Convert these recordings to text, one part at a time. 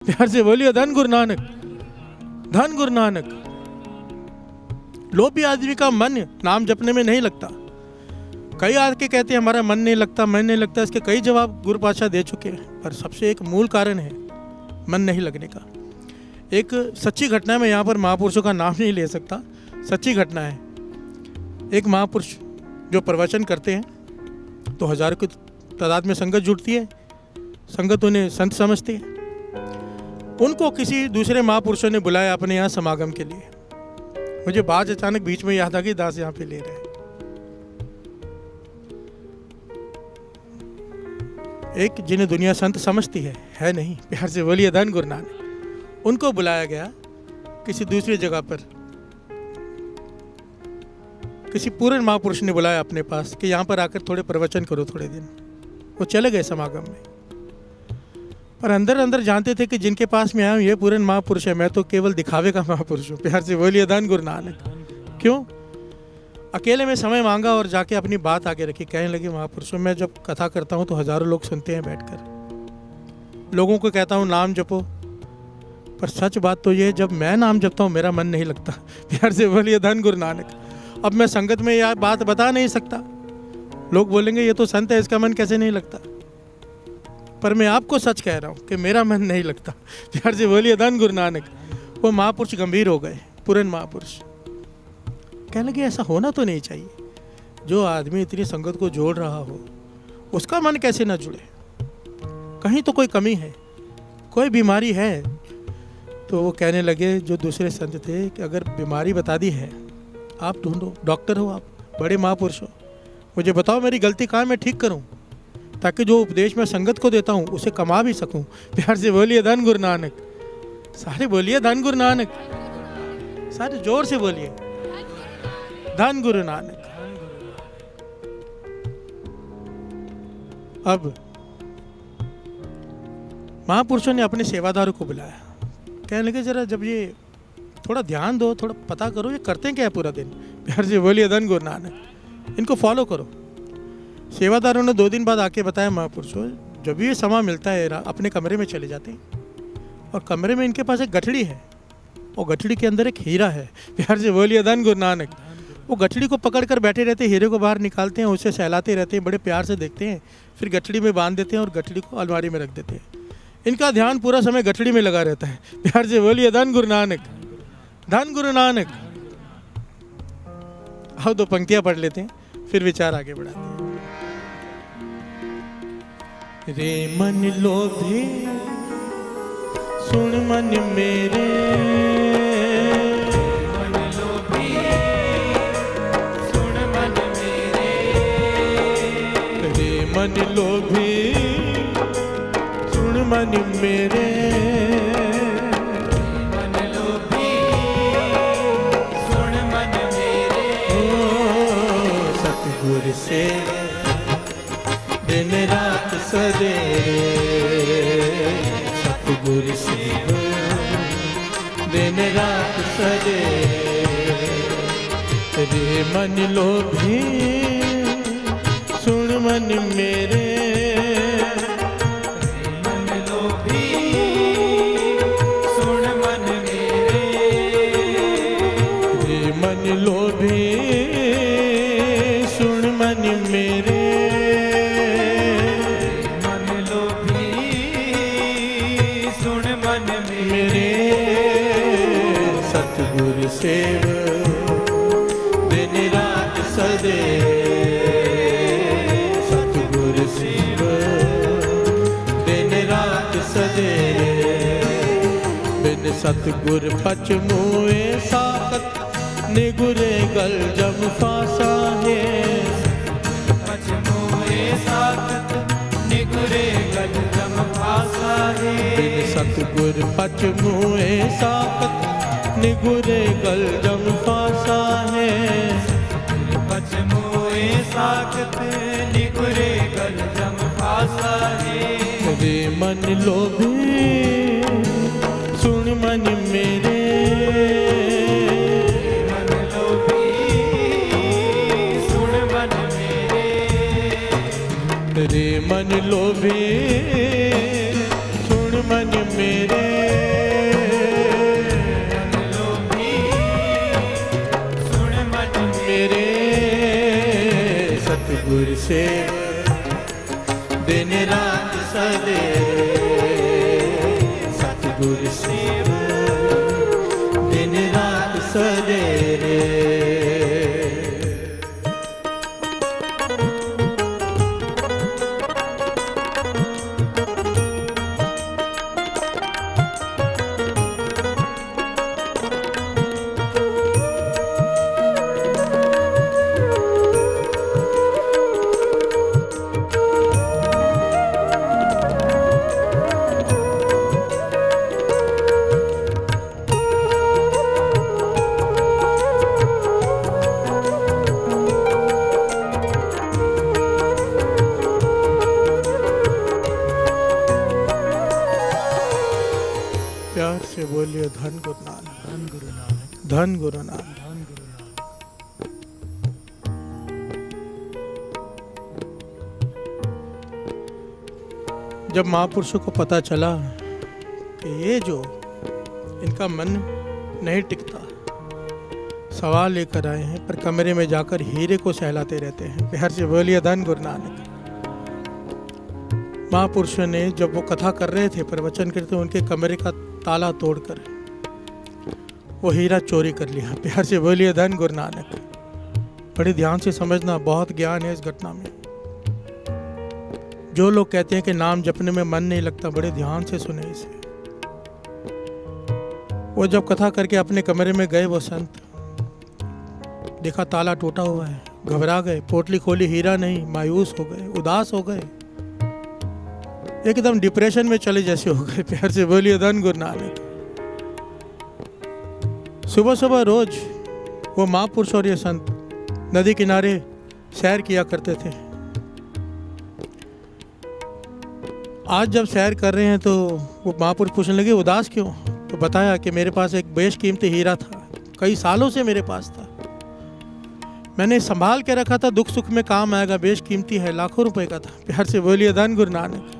प्यार से बोलिए धन गुरु नानक, धन गुरु नानक। लोभी आदमी का मन नाम जपने में नहीं लगता। कई आके कहते हैं हमारा मन नहीं लगता, मन नहीं लगता। इसके कई जवाब गुरु पातशाह दे चुके हैं, पर सबसे एक मूल कारण है मन नहीं लगने का। एक सच्ची घटना है, मैं यहाँ पर महापुरुषों का नाम नहीं ले सकता, सच्ची घटना है। एक महापुरुष जो प्रवचन करते हैं तो हजारों की तादाद में संगत जुटती है, संगत उन्हें संत समझती है। उनको किसी दूसरे महापुरुषों ने बुलाया अपने यहाँ समागम के लिए। मुझे बात अचानक बीच में याद आ गई, दास यहाँ पे ले रहे हैं। एक जिन्हें दुनिया संत समझती है नहीं, प्यार से बोलिए धन गुरु नानक। उनको बुलाया गया किसी दूसरी जगह पर। किसी पूर्ण महापुरुष ने बुलाया अपने पास कि यहाँ पर आकर थोड़े प्रवचन करो थोड़े दिन। वो चले गए समागम में, पर अंदर अंदर जानते थे कि जिनके पास में आया हूँ ये पूर्ण महापुरुष है, मैं तो केवल दिखावे का महापुरुष हूँ। प्यार से बोलिए धन गुरु नानक। क्यों? अकेले में समय मांगा और जाके अपनी बात आगे रखी। कहने लगे महापुरुषों, मैं जब कथा करता हूँ तो हजारों लोग सुनते हैं बैठकर। लोगों को कहता हूँ नाम जपो, पर सच बात तो ये, जब मैं नाम जपता हूँ मेरा मन नहीं लगता। प्यार से बोलिए धन गुरु नानक। अब मैं संगत में यह बात बता नहीं सकता, लोग बोलेंगे ये तो संत है, इसका मन कैसे नहीं लगता। पर मैं आपको सच कह रहा हूँ कि मेरा मन नहीं लगता। प्यार से बोलिए धन गुरु नानक। वो महापुरुष गंभीर हो गए, पूर्ण महापुरुष। कहने लगे ऐसा होना तो नहीं चाहिए, जो आदमी इतनी संगत को जोड़ रहा हो उसका मन कैसे ना जुड़े। कहीं तो कोई कमी है, कोई बीमारी है। तो वो कहने लगे जो दूसरे संत थे कि अगर बीमारी बता दी है, आप ढूंढो, डॉक्टर हो आप, बड़े महापुरुष हो, मुझे बताओ मेरी गलती कहाँ मैं ठीक करूं, ताकि जो उपदेश मैं संगत को देता हूं उसे कमा भी सकूं। प्यार से बोलिए धन गुरु नानक। सारे बोलिए धन गुरु नानक, सारे जोर से बोलिए धन गुरु नानक। अब महापुरुषों ने अपने सेवादारों को बुलाया। कहने लगे जरा जब ये थोड़ा ध्यान दो, थोड़ा पता करो ये करते हैं क्या है पूरा दिन। प्यार से बोलिए धन गुरु नानक। इनको फॉलो करो। सेवादारों ने 2 दिन बाद आके बताया महापुरुषों, जब भी ये समय मिलता है अपने कमरे में चले जाते हैं और कमरे में इनके पास एक गठड़ी है और गठड़ी के अंदर एक हीरा है। प्यार से बोलिए धन गुरु नानक। वो गठड़ी को पकड़ कर बैठे रहते, हीरे को बाहर निकालते हैं, उसे सहलाते रहते हैं, बड़े प्यार से देखते हैं, फिर गठड़ी में बांध देते हैं और गठड़ी को अलमारी में रख देते हैं। इनका ध्यान पूरा समय गठड़ी में लगा रहता है। प्यार से बोलिए धन गुरु नानक, धन गुरु नानक। आओ 2 पंक्तियां पढ़ लेते हैं, फिर विचार आगे बढ़ाते हैं। रे मन लोभी सुन मन मेरे, मन लोभी सुन मन मेरे, रे मन लोभी सुन मन मेरे, मन लोभी सुन मन मेरे। ओ सतगुर से दिन रात सवेरे, सतगुर से दिन रात सवेरे, रे मन लोभी सुन मन मेरे, मन लोभी सुन मन मेरे, रे मन लोभी सुन मन मेरे, सतगुर सेव दिन रात सदे, सतगुर सेव दिन रात सदे, बिन सतगुर पच मुए साकत निगुरे गल जम फासा है, पच मुए साकत निगुरे गल जम फासा है, बिन सतगुर पच मुए साकत निगुरे गल जम फासा है, पच मुए साकत निगुरे गल जम फासा है। रे मन लोभी सुन मन मेरे, मन लोभी सुन मन मेरे, रे मन लोभी सुन मन मेरे, सेव दिन रात सदे, सतगुरु सेव दिन रात सदे रे। प्यार से बोलिए धन गुरु नानक, धन गुरु नानक, धन गुरु नानक, धन गुरु नानक। जब महापुरुषों को पता चला कि ये जो इनका मन नहीं टिकता, सवाल लेकर आए हैं पर कमरे में जाकर हीरे को सहलाते रहते हैं। प्यार से बोलिए धन गुरु नानक। महापुरुषों ने जब वो कथा कर रहे थे, प्रवचन करते, उनके कमरे का ताला तोड़कर वो हीरा चोरी कर लिया। प्यार से बोलिए धन गुरु नानक। बड़े ध्यान से समझना, बहुत ज्ञान है इस घटना में। जो लोग कहते हैं कि नाम जपने में मन नहीं लगता, बड़े ध्यान से सुने इसे। वो जब कथा करके अपने कमरे में गए, वो संत देखा ताला टूटा हुआ है, घबरा गए, पोटली खोली, हीरा नहीं, मायूस हो गए, उदास हो गए, एकदम डिप्रेशन में चले जैसे हो गए। प्यार से बोलिए धन गुरु नानक। सुबह सुबह रोज वो महापुरुष और ये संत नदी किनारे सैर किया करते थे। आज जब सैर कर रहे हैं तो वो महापुरुष पूछने लगे उदास क्यों? तो बताया कि मेरे पास एक बेशकीमती हीरा था, कई सालों से मेरे पास था, मैंने संभाल के रखा था, दुख सुख में काम आएगा, बेशकीमती है, लाखों रुपए का था। प्यार से बोलिए धन गुरु नानक।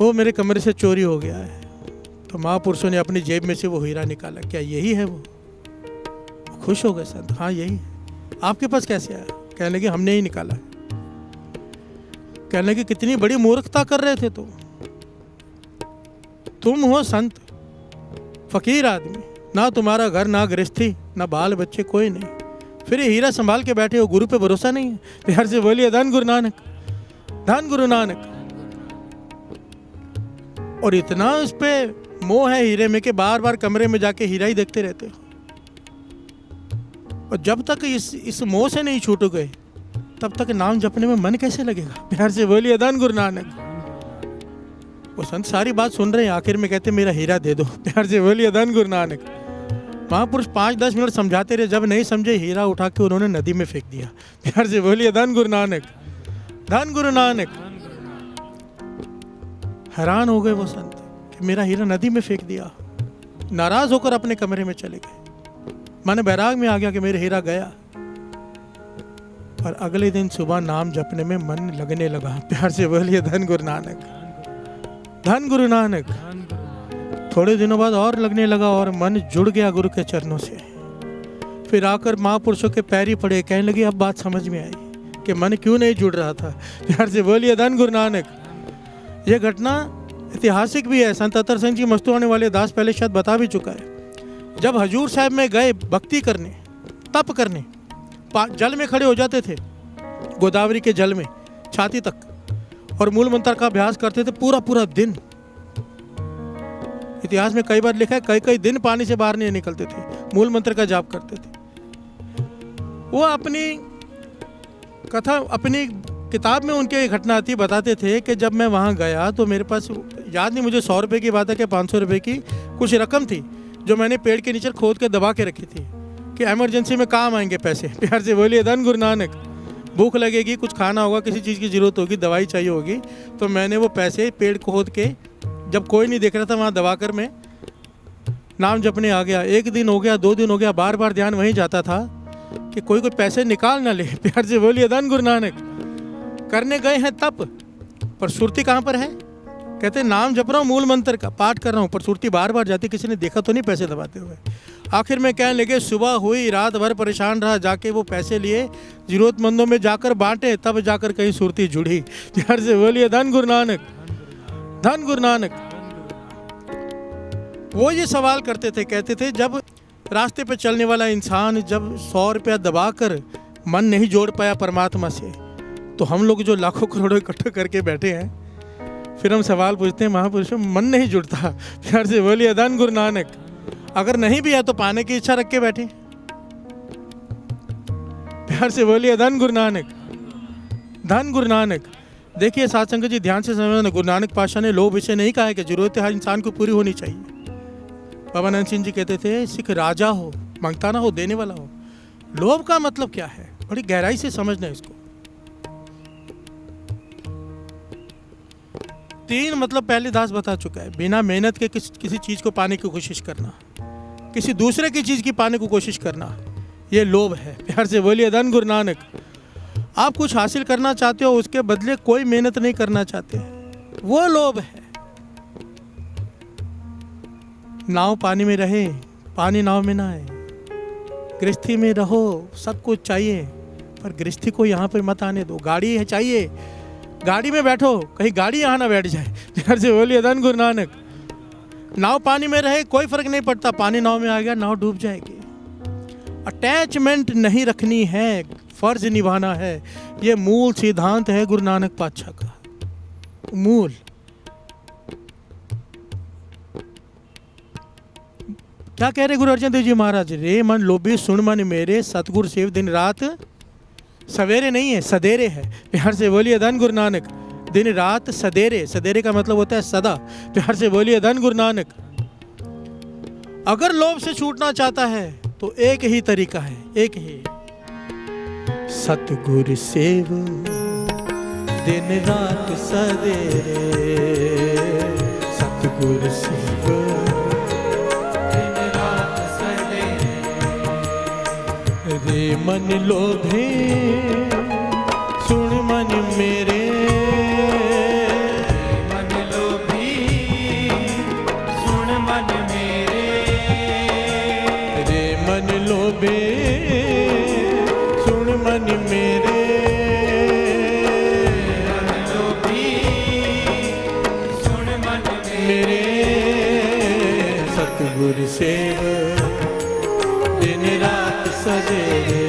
वो मेरे कमरे से चोरी हो गया है। तो महापुरुषों ने अपनी जेब में से वो हीरा निकाला। क्या यही है वो? खुश हो गए संत। हाँ यही है। आपके पास कैसे आया? कहने लगे हमने ही निकाला। कहने लगे कितनी बड़ी मूर्खता कर रहे थे तुम हो संत, फकीर आदमी, ना तुम्हारा घर, ना गृहस्थी, ना बाल बच्चे, कोई नहीं, फिर ये हीरा संभाल के बैठे हो, गुरु पे भरोसा नहीं है। प्यार से बोलिए धन गुरु नानक, धन गुरु नानक। और इतना इस पे मोह है हीरे में कि बार बार कमरे में जाके हीरा ही देखते रहते हो। और जब तक इस मोह से नहीं छूट गए तब तक नाम जपने में मन कैसे लगेगा? प्यार से बोलिए धन गुरु नानक। वो संत सारी बात सुन रहे हैं, आखिर में कहते मेरा हीरा दे दो। प्यार से बोलिए धन गुरु नानक। महापुरुष 5-10 मिनट समझाते रहे, जब नहीं समझे हीरा उठा के उन्होंने नदी में फेंक दिया। प्यार से बोलिए धन गुरु नानक, धन गुरु नानक। हैरान हो गए वो संत कि मेरा हीरा नदी में फेंक दिया। नाराज होकर अपने कमरे में चले गए। मन बैराग में आ गया कि मेरा हीरा गया। और अगले दिन सुबह नाम जपने में मन लगने लगा। प्यार से बोलिए धन गुरु नानक, धन गुरु नानक। थोड़े दिनों बाद और लगने लगा और मन जुड़ गया गुरु के चरणों से। फिर आकर महापुरुषों के पैरी पड़े, कहने लगे अब बात समझ में आई कि मन क्यों नहीं जुड़ रहा था। प्यार से बोलिए धन गुरु नानक। यह घटना ऐतिहासिक भी है। संत अतर सिंह जी मस्तूआने वाले दास पहले शायद बता भी चुका है। जब हजूर साहब में गए भक्ति करने, तप करने, जल में खड़े हो जाते थे, गोदावरी के जल में छाती तक, और मूल मंत्र का अभ्यास करते थे पूरा पूरा दिन। इतिहास में कई बार लिखा है कई कई दिन पानी से बाहर नहीं निकलते थे, मूल मंत्र का जाप करते थे। वो अपनी कथा, अपनी किताब में उनके घटना आती, बताते थे कि जब मैं वहाँ गया तो मेरे पास, याद नहीं मुझे 100 रुपये की बात है कि 500 रुपये की कुछ रकम थी जो मैंने पेड़ के नीचे खोद के दबा के रखी थी कि इमरजेंसी में काम आएंगे पैसे। प्यार से बोलिए धन गुरु नानक। भूख लगेगी, कुछ खाना होगा, किसी चीज़ की ज़रूरत होगी, दवाई चाहिए होगी, तो मैंने वो पैसे पेड़ खोद के, जब कोई नहीं देख रहा था वहाँ दबाकर मैं नाम जपने आ गया। 1 दिन हो गया, 2 दिन हो गया, बार बार ध्यान वहीं जाता था कि कोई पैसे निकाल ना ले। प्यार से बोलिए धन गुरु नानक। करने गए हैं तप, पर सुरती कहाँ पर है? कहते नाम जप रहा हूँ, मूल मंत्र का पाठ कर रहा हूँ, पर सुरती बार बार जाती, किसी ने देखा तो नहीं पैसे दबाते हुए। आखिर में कहने लगे सुबह हुई, रात भर परेशान रहा, जाके वो पैसे लिए, जरूरतमंदों में जाकर बांटे, तब जाकर कहीं सुरती जुड़ी। यार से बोलिए धन गुरु नानक, धन गुरु नानक। वो ये सवाल करते थे, कहते थे जब रास्ते पे चलने वाला इंसान जब 100 रुपया दबाकर मन नहीं जोड़ पाया परमात्मा से, तो हम लोग जो लाखों करोड़ों इकट्ठे करके बैठे हैं, फिर हम सवाल पूछते हैं महापुरुषों मन नहीं जुड़ता। प्यार से बोलिए धन गुरु नानक। अगर नहीं भी है तो पाने की इच्छा रख के बैठे। प्यार से बोलिए धन गुरु नानक, धन गुरु नानक। देखिए साथ संगत जी ध्यान से समझना, गुरु नानक पातशाह ने लोभ इसे नहीं कहा है कि जरूरत हर इंसान को पूरी होनी चाहिए। बाबा नानक सिंह जी कहते थे सिख राजा हो, मांगता ना हो, देने वाला हो। लोभ का मतलब क्या है, बड़ी गहराई से समझना इसको। 3 मतलब पहले दास बता चुका है। बिना मेहनत के किसी चीज को पाने की कोशिश करना, किसी दूसरे की चीज की पाने की कोशिश करना, ये लोभ है। प्यार से बोलिए धन गुरु नानक। आप कुछ हासिल करना चाहते हो, उसके बदले कोई मेहनत नहीं करना चाहते, वो लोभ है। नाव पानी में रहे, पानी नाव में ना आए। गृहस्थी में रहो, सब कुछ चाहिए, पर गृहस्थी को यहाँ पर मत आने दो। गाड़ी है चाहिए, गाड़ी में बैठो, कहीं गाड़ी यहाँ ना बैठ जाए। प्यार से बोलिए धन गुरु नानक। नाव पानी में रहे कोई फर्क नहीं पड़ता, पानी नाव में आ गया नाव डूब जाएगी। अटैचमेंट नहीं रखनी है, फर्ज निभाना है। ये मूल सिद्धांत है गुरु नानक पातशाह का, मूल। क्या कह रहे गुरु अर्जन देव जी महाराज, रे मन लोभी सुन मन मेरे, सतगुरु सेव दिन रात। सवेरे नहीं है, सदेरे है। प्यार से बोलिए धन गुरु नानक। दिन रात सदेरे, सदेरे का मतलब होता है सदा। प्यार से बोलिए धन गुरु नानक। अगर लोभ से छूटना चाहता है तो एक ही तरीका है, एक ही, सतगुरु सेव दिन रात सदेरे, सतगुरु सेव दिन रात सदेरे। रे मन लोभे सुन मन मेरे, मन लोभी सुन मन मेरे। रे मन लोभे सुन मन मेरे, मन लोभी सुन मन मेरे। सतगुरु सेव दिन रात सवेरे,